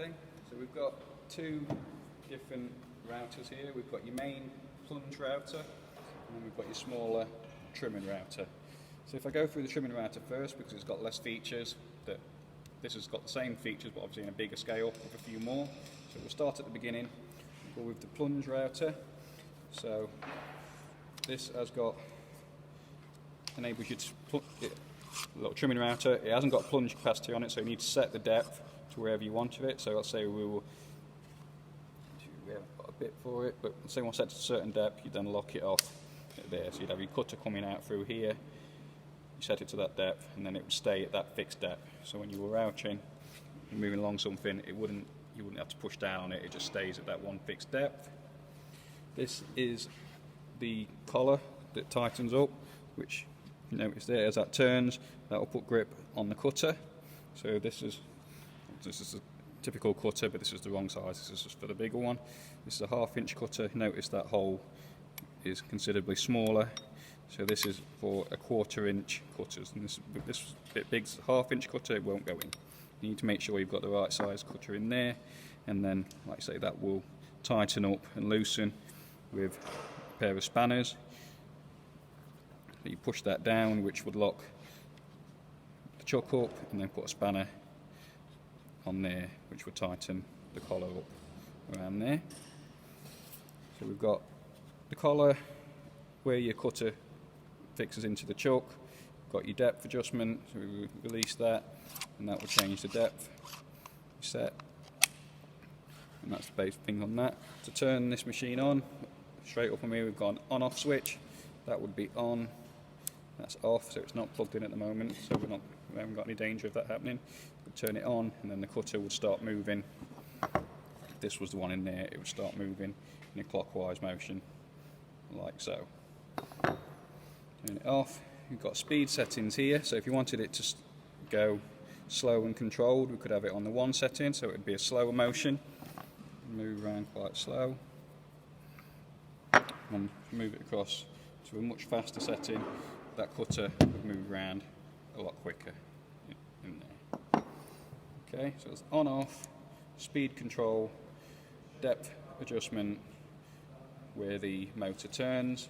Okay, so we've got two different routers here. We've got your main plunge router, and then we've got your smaller trimming router. So if I go through the trimming router first, because it's got less features, this has got the same features but obviously in a bigger scale with a few more. So we'll start at the beginning, go with the plunge router. So this has got, enables you to put it, a little trimming router. It hasn't got plunge capacity on it, so you need to set the depth to wherever you want of it. So let's say we haven't got a bit for it, but let's say we'll set to a certain depth, you then lock it off there. So you'd have your cutter coming out through here, you set it to that depth, and then it would stay at that fixed depth. So when you were routing and moving along something, you wouldn't have to push down on it, it just stays at that one fixed depth. This is the collar that tightens up, which you notice there as that turns, that will put grip on the cutter. So this is a typical cutter, but this is the wrong size. This is just for the bigger one. This is a 1/2 inch cutter. Notice that hole is considerably smaller. So this is for a 1/4 inch cutters. And this bit big, 1/2 inch cutter, it won't go in. You need to make sure you've got the right size cutter in there, and then, like I say, that will tighten up and loosen with a pair of spanners. You push that down, which would lock the chuck up, and then put a spanner on there, which would tighten the collar up around there. So we've got the collar where your cutter fixes into the chuck. Got your depth adjustment, so we release that, and that will change the depth set. And that's the base thing on that. To turn this machine on, straight up on here we've got an on-off switch. That would be on. That's off, so it's not plugged in at the moment, so we haven't got any danger of that happening. We'd turn it on, and then the cutter would start moving. If this was the one in there, it would start moving in a clockwise motion, like so. Turn it off. You've got speed settings here, so if you wanted it to go slow and controlled, we could have it on the 1 setting, so it would be a slower motion. Move around quite slow. And move it across to a much faster setting. That cutter would move around a lot quicker in there. Okay, so it's on off, speed control, depth adjustment where the motor turns,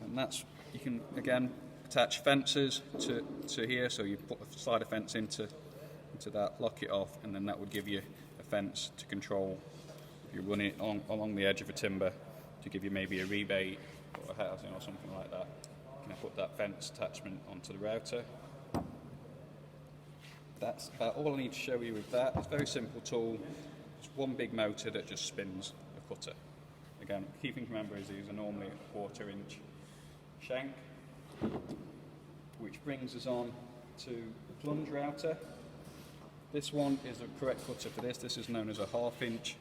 and that's, you can again attach fences to here, so you put a slider fence into that, lock it off, and then that would give you a fence to control if you're running it along the edge of a timber, to give you maybe a rebate or a housing or something like that. You can put that fence attachment onto the router. That's about all I need to show you with that. It's a very simple tool. It's one big motor that just spins a cutter. Again, the key thing to remember is these are normally a 1/4 inch shank, which brings us on to the plunge router. This one is the correct cutter for this. This is known as a 1/2 inch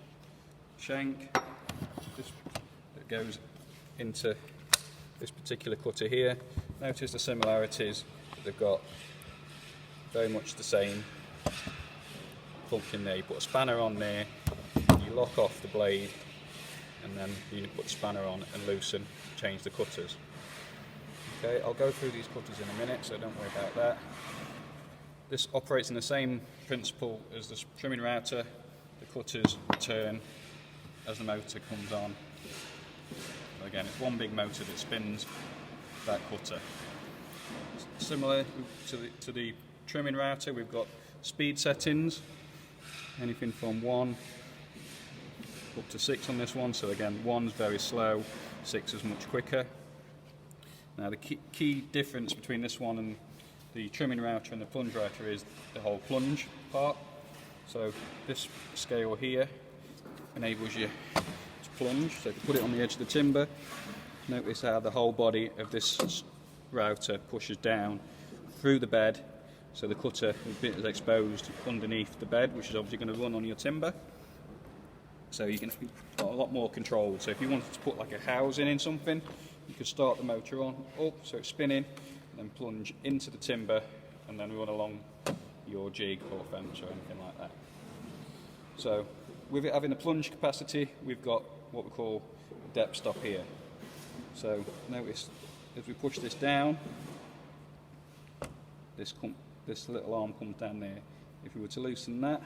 shank. That goes into this particular cutter here. Notice the similarities. They've got very much the same plug in there. You put a spanner on there, you lock off the blade, and then you put the spanner on and loosen, change the cutters. Okay, I'll go through these cutters in a minute, so don't worry about that. This operates in the same principle as the trimming router. The cutters turn as the motor comes on. So again, it's one big motor that spins that cutter. Similar to the trimming router, we've got speed settings, anything from 1 up to 6 on this one. So again, 1's very slow, 6 is much quicker. Now the key difference between this one and the trimming router and the plunge router is the whole plunge part. So this scale here enables you to plunge. So if you put it on the edge of the timber, notice how the whole body of this router pushes down through the bed, so the cutter is exposed underneath the bed, which is obviously going to run on your timber. So you can got a lot more control. So if you wanted to put like a housing in something, you could start the motor on up so it's spinning, and then plunge into the timber, and then run along your jig or fence or anything like that. So with it having a plunge capacity, we've got what we call a depth stop here. So notice as we push this down, this little arm comes down there. If we were to loosen that,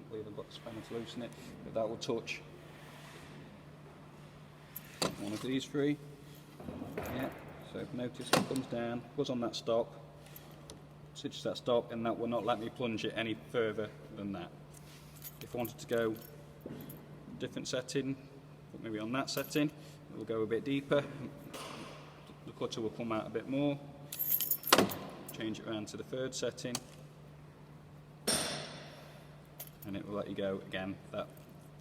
I believe I've got the spanner to loosen it, but that will touch one of these three. Yeah, so notice it comes down, goes on that stop, stitches that stop, and that will not let me plunge it any further than that. If I wanted to go different setting, maybe on that setting, it will go a bit deeper, the cutter will come out a bit more, change it around to the third setting, and it will let you go again that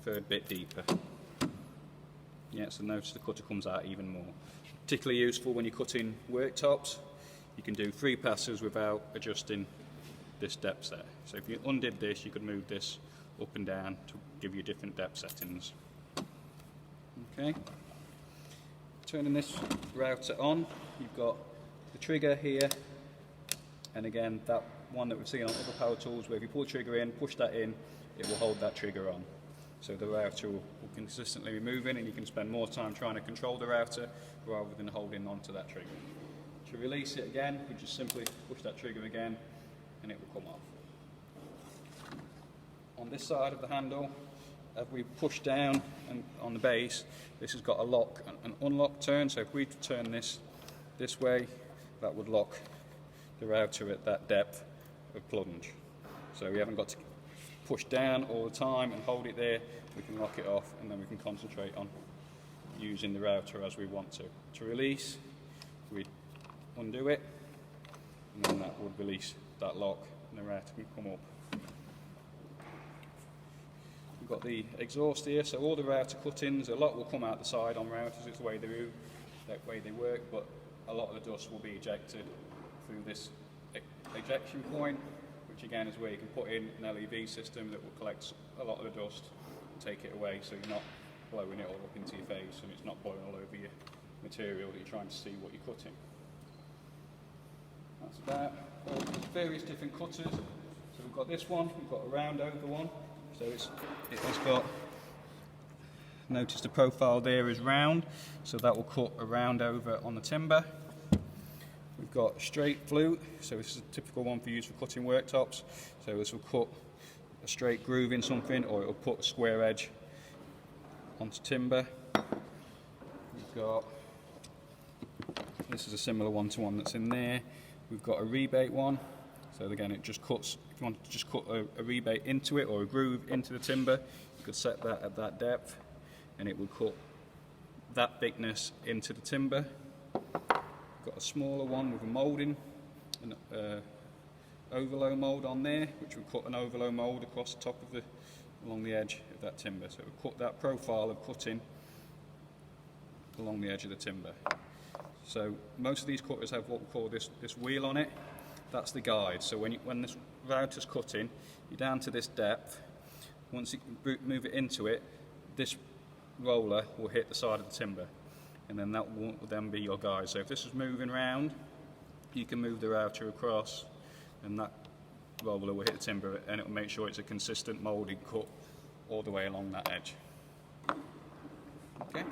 third bit deeper. Yeah, so notice the cutter comes out even more. Particularly useful when you're cutting worktops. You can do 3 passes without adjusting this depth set. So if you undid this, you could move this up and down to give you different depth settings. Okay. Turning this router on, you've got the trigger here, and again that one that we've seen on other power tools where if you pull the trigger in, push that in, it will hold that trigger on. So the router will consistently be moving, and you can spend more time trying to control the router rather than holding onto that trigger. To release it again, you just simply push that trigger again and it will come off. On this side of the handle, as we push down and on the base, this has got a lock, an unlock turn, so if we turn this way, that would lock the router at that depth of plunge. So we haven't got to push down all the time and hold it there. We can lock it off, and then we can concentrate on using the router as we want to. To release, we undo it, and then that would release that lock, and the router can come up. We've got the exhaust here, so all the router cuttings, a lot will come out the side on routers, it's the way they do, that way they work, but a lot of the dust will be ejected through this ejection point, which again is where you can put in an LEV system that will collect a lot of the dust and take it away, so you're not blowing it all up into your face and it's not blowing all over your material that you're trying to see what you're cutting. That's about all the various different cutters. So we've got this one, we've got a round over one, so it has got, notice the profile there is round, so that will cut a round over on the timber. We've got a straight flute, so this is a typical one for use for cutting worktops. So this will cut a straight groove in something, or it will put a square edge onto timber. We've got, this is a similar one to one that's in there. We've got a rebate one, so again it just cuts, if you want to just cut a rebate into it or a groove into the timber, you could set that at that depth and it will cut that thickness into the timber. Got a smaller one with a moulding, an overlow mould on there, which will cut an overlow mould across the top of the, along the edge of that timber. So it will cut that profile of cutting along the edge of the timber. So most of these cutters have what we call this wheel on it. That's the guide. So when this router's cutting, you're down to this depth. Once you move it into it, this roller will hit the side of the timber, and then that will then be your guide. So if this is moving round, you can move the router across, and that roller will hit the timber, and it will make sure it's a consistent moulded cut all the way along that edge. Okay.